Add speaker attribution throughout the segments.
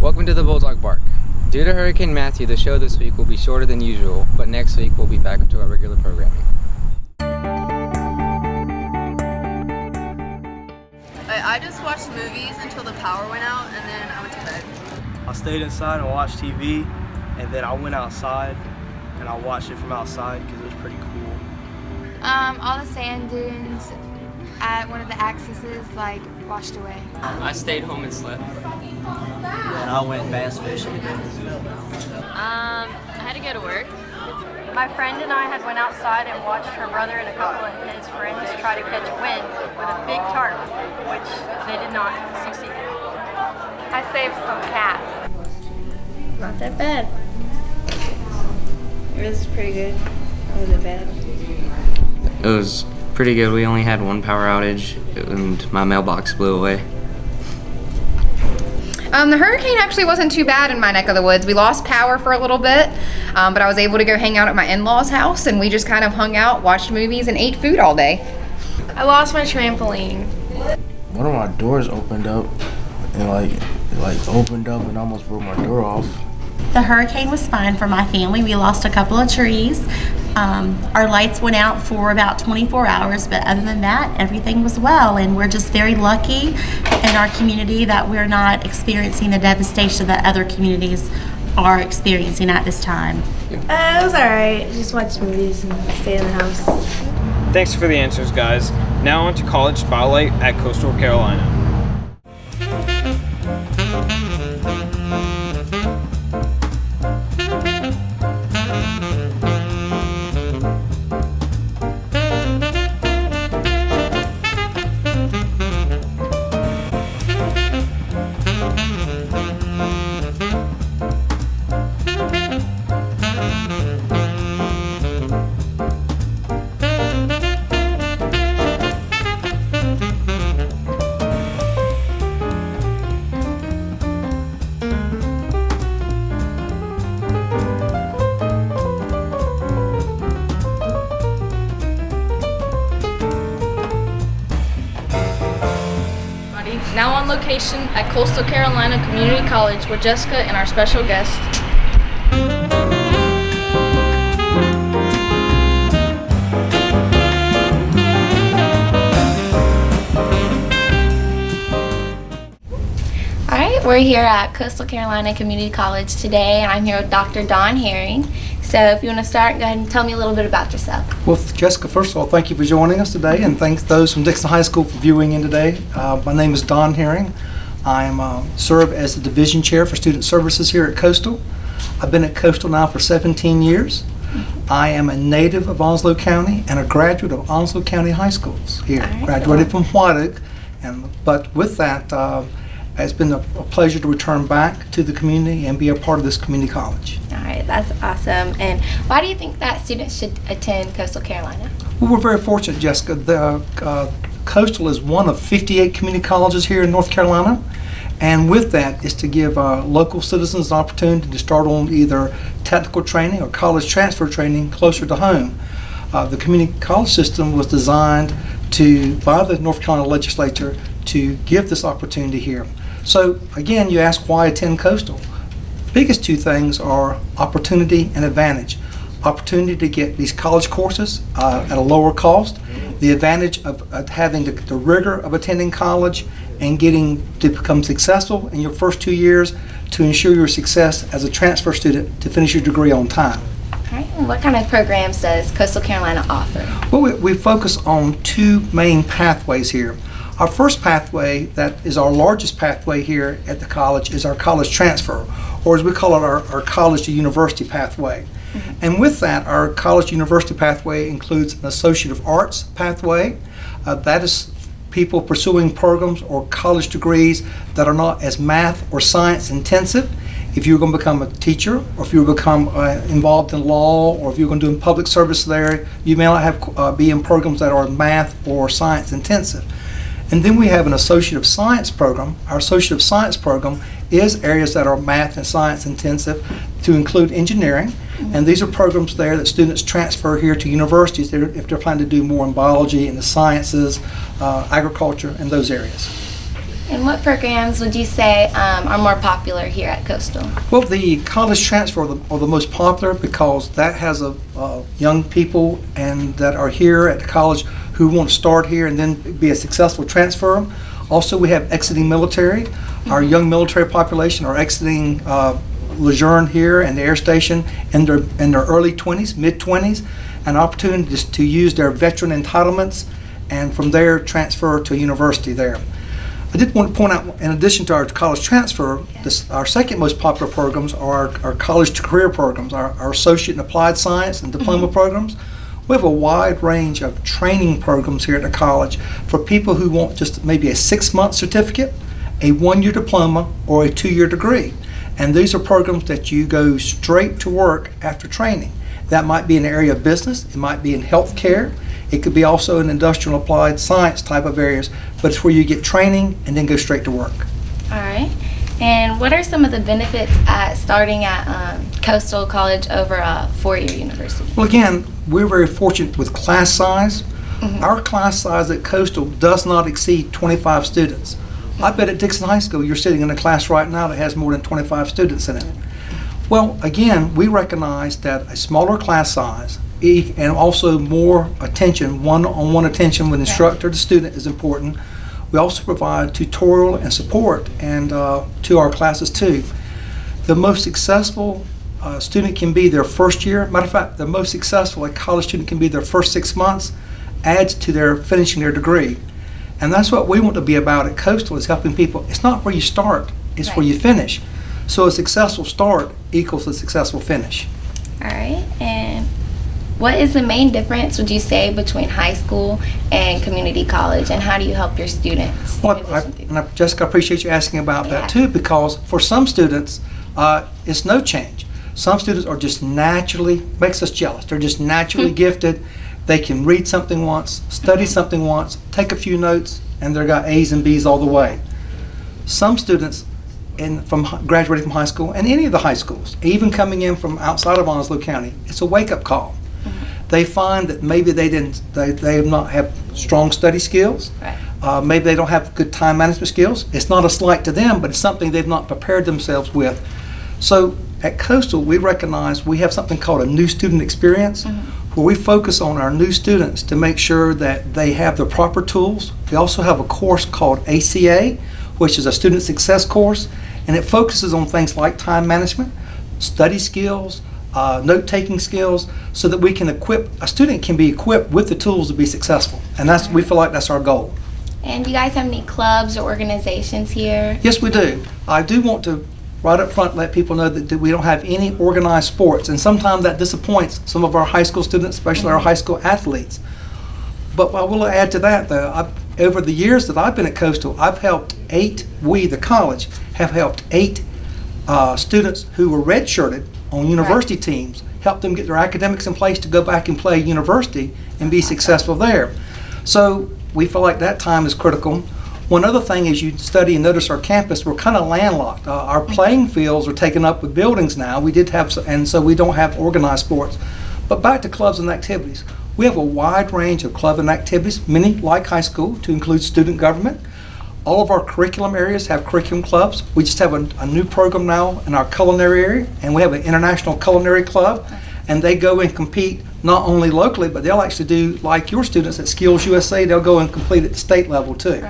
Speaker 1: Welcome to the Bulldog Bark. Due to Hurricane Matthew, the show this week will be shorter than usual, but next week we'll be back to our regular programming.
Speaker 2: I just watched movies until the power went out, and then I went to bed.
Speaker 3: I stayed inside and watched TV, and then I went outside and I watched it from outside because it was pretty cool.
Speaker 4: All the sand dunes at one of the accesses washed away.
Speaker 5: I stayed home and slept.
Speaker 3: And I went bass fishing today.
Speaker 5: I had to go to work.
Speaker 6: My friend and I had went outside and watched her brother and a couple of his friends try to catch wind with a big tarp, which they did not succeed. I saved some cats.
Speaker 4: Not that bad. It was pretty good. It wasn't bad.
Speaker 5: It was pretty good. We only had one power outage and my mailbox blew away.
Speaker 7: The hurricane actually wasn't too bad in my neck of the woods. We lost power for a little bit, but I was able to go hang out at my in-laws' house, and we just kind of hung out, watched movies, and ate food all day.
Speaker 4: I lost my trampoline.
Speaker 8: One of my doors opened up and opened up and almost broke my door off.
Speaker 9: The hurricane was fine for my family. We lost a couple of trees. Our lights went out for about 24 hours, but other than that, everything was well. And we're just very lucky in our community that we're not experiencing the devastation that other communities are experiencing at this time.
Speaker 4: It was alright. Just watched movies and stayed in the house.
Speaker 10: Thanks for the answers, guys. Now on to College Spotlight at Coastal Carolina.
Speaker 6: Now on location at Coastal Carolina Community College with Jessica and our special guest.
Speaker 4: Alright, we're here at Coastal Carolina Community College today, and I'm here with Dr. Don Herring. So if you want to start, go ahead and tell me a little bit about yourself.
Speaker 11: Well, Jessica, first of all, thank you for joining us today, and thanks those from Dixon High School for viewing in today. My name is Don Herring. I serve as the Division Chair for Student Services here at Coastal. I've been at Coastal now for 17 years. I am a native of Onslow County and a graduate of Onslow County High Schools here.
Speaker 4: Right,
Speaker 11: Graduated from White Oak, but with that, it's been a pleasure to return back to the community and be a part of this community college.
Speaker 4: Alright, that's awesome. And why do you think that students should attend Coastal Carolina?
Speaker 11: Well, we're very fortunate, Jessica. The Coastal is one of 58 community colleges here in North Carolina, and with that is to give local citizens an opportunity to start on either technical training or college transfer training closer to home. The community college system was designed by the North Carolina legislature to give this opportunity here. So again, you ask why attend Coastal. Biggest two things are opportunity and advantage. Opportunity to get these college courses at a lower cost, the advantage of having the rigor of attending college and getting to become successful in your first 2 years to ensure your success as a transfer student to finish your degree on time.
Speaker 4: Alright, and what kind of programs does Coastal Carolina offer?
Speaker 11: Well, we focus on two main pathways here. Our first pathway, that is our largest pathway here at the college, is our college transfer, or as we call it, our college to university pathway. And with that, our college to university pathway includes an Associate of Arts pathway. That is people pursuing programs or college degrees that are not as math or science intensive. If you're going to become a teacher, or if you become involved in law, or if you're going to do public service there, you may not have be in programs that are math or science intensive. And then we have an Associate of Science program. Our Associate of Science program is areas that are math and science intensive to include engineering. And these are programs there that students transfer here to universities if they're planning to do more in biology and the sciences, agriculture, and those areas.
Speaker 4: And what programs would you say are more popular here at Coastal?
Speaker 11: Well, the college transfer are the most popular because that has young people and that are here at the college who want to start here and then be a successful transfer. Also, we have exiting military. Our young military population are exiting Lejeune here and the air station in their early 20s, mid-20s, an opportunity to use their veteran entitlements and from there transfer to a university there. I did want to point out, in addition to our college transfer, our second most popular programs are our college to career programs, our associate in applied science and diploma programs. We have a wide range of training programs here at the college for people who want just maybe a 6-month certificate, a 1-year diploma, or a 2-year degree. And these are programs that you go straight to work after training. That might be in the area of business, it might be in healthcare, it could be also in industrial applied science type of areas, but it's where you get training and then go straight to work.
Speaker 4: All right. And what are some of the benefits at starting at Coastal College over a 4-year university?
Speaker 11: Well, again, we're very fortunate with class size. Our class size at Coastal does not exceed 25 students. I bet at Dixon High School you're sitting in a class right now that has more than 25 students in it. Well, again, we recognize that a smaller class size and also more attention, one-on-one attention with instructor to student is important. We also provide tutorial and support and to our classes too. The most successful student can be their first year. Matter of fact, the most successful a college student can be their first 6 months, adds to their finishing their degree. And that's what we want to be about at Coastal, is helping people. It's not where you start, it's where you finish. So a successful start equals a successful finish.
Speaker 4: All right. And what is the main difference, would you say, between high school and community college, and how do you help your students?
Speaker 11: Well, Jessica, I appreciate you asking about that too, because for some students, it's no change. Some students are just naturally, makes us jealous. They're just naturally gifted. They can read something once, study something once, take a few notes, and they've got A's and B's all the way. Some students graduating from high school, and any of the high schools, even coming in from outside of Onslow County, it's a wake-up call. They find that maybe they have not have strong study skills. Maybe they don't have good time management skills. It's not a slight to them, but it's something they've not prepared themselves with. So at Coastal, we recognize we have something called a new student experience, where we focus on our new students to make sure that they have the proper tools. We also have a course called ACA, which is a student success course, and it focuses on things like time management, study skills, note-taking skills, so that we can a student can be equipped with the tools to be successful. And we feel like that's our goal.
Speaker 4: And do you guys have any clubs or organizations here?
Speaker 11: Yes, we do. I do want to right up front let people know that we don't have any organized sports, and sometimes that disappoints some of our high school students, especially our high school athletes. But I will add to that, though, over the years that I've been at Coastal, I've helped the college have helped 8 students who were redshirted on university teams, help them get their academics in place to go back and play university and be successful there. So we feel like that time is critical. One other thing is, you study and notice our campus, we're kind of landlocked. Our playing fields are taken up with buildings now. We did have, and so we don't have organized sports. But back to clubs and activities. We have a wide range of club and activities, many like high school, to include student government. All of our curriculum areas have curriculum clubs. We just have a new program now in our culinary area, and we have an international culinary club, and they go and compete not only locally, but they'll actually do, like your students at Skills USA, they'll go and complete at the state level too.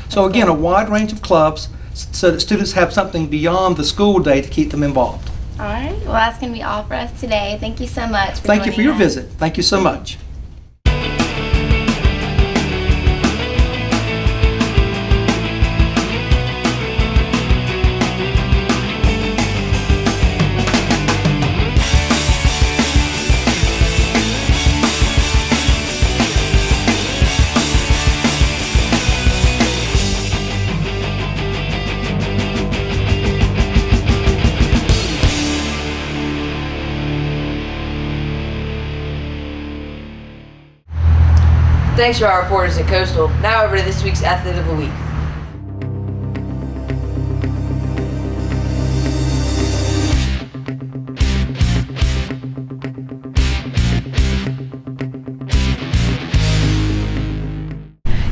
Speaker 11: So again, a wide range of clubs so that students have something beyond the school day to keep them involved.
Speaker 4: All right, well, that's going to be all for us today. Thank you so much for
Speaker 11: Thank you for your
Speaker 4: us.
Speaker 11: visit. Thank you so much.
Speaker 12: Thanks to our reporters at Coastal. Now over to this week's Athlete of the Week.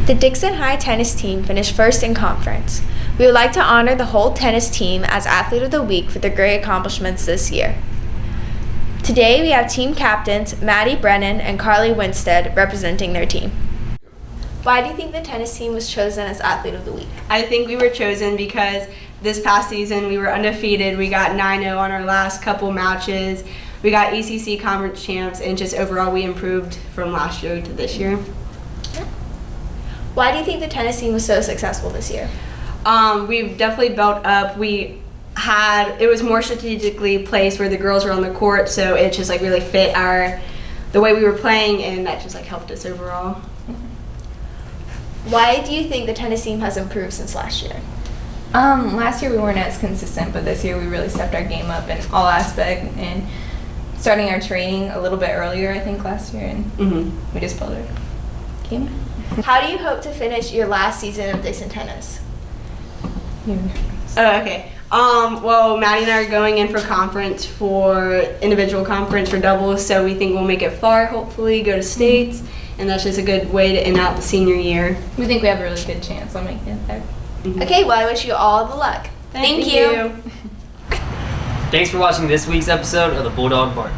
Speaker 13: The Dixon High tennis team finished first in conference. We would like to honor the whole tennis team as Athlete of the Week for their great accomplishments this year. Today we have team captains Maddie Brennan and Carly Winstead representing their team. Why do you think the tennis team was chosen as Athlete of the Week?
Speaker 14: I think we were chosen because this past season we were undefeated. We got 9-0 on our last couple matches. We got ECC conference champs, and just overall we improved from last year to this year.
Speaker 13: Why do you think the tennis team was so successful this year?
Speaker 14: We've definitely built up. It was more strategically placed where the girls were on the court, so it just like really fit the way we were playing, and that just like helped us overall.
Speaker 13: Why do you think the tennis team has improved since last year?
Speaker 4: Last year we weren't as consistent, but this year we really stepped our game up in all aspects and starting our training a little bit earlier, I think, last year, and we just built our game.
Speaker 13: How do you hope to finish your last season of Dixon tennis?
Speaker 14: Oh, okay. Well, Maddie and I are going in for individual conference for doubles, so we think we'll make it far, hopefully, go to states, and that's just a good way to end out the senior year.
Speaker 4: We think we have a really good chance on making it there.
Speaker 13: Okay, well, I wish you all the luck. Thank you.
Speaker 15: Thanks for watching this week's episode of the Bulldog Bark.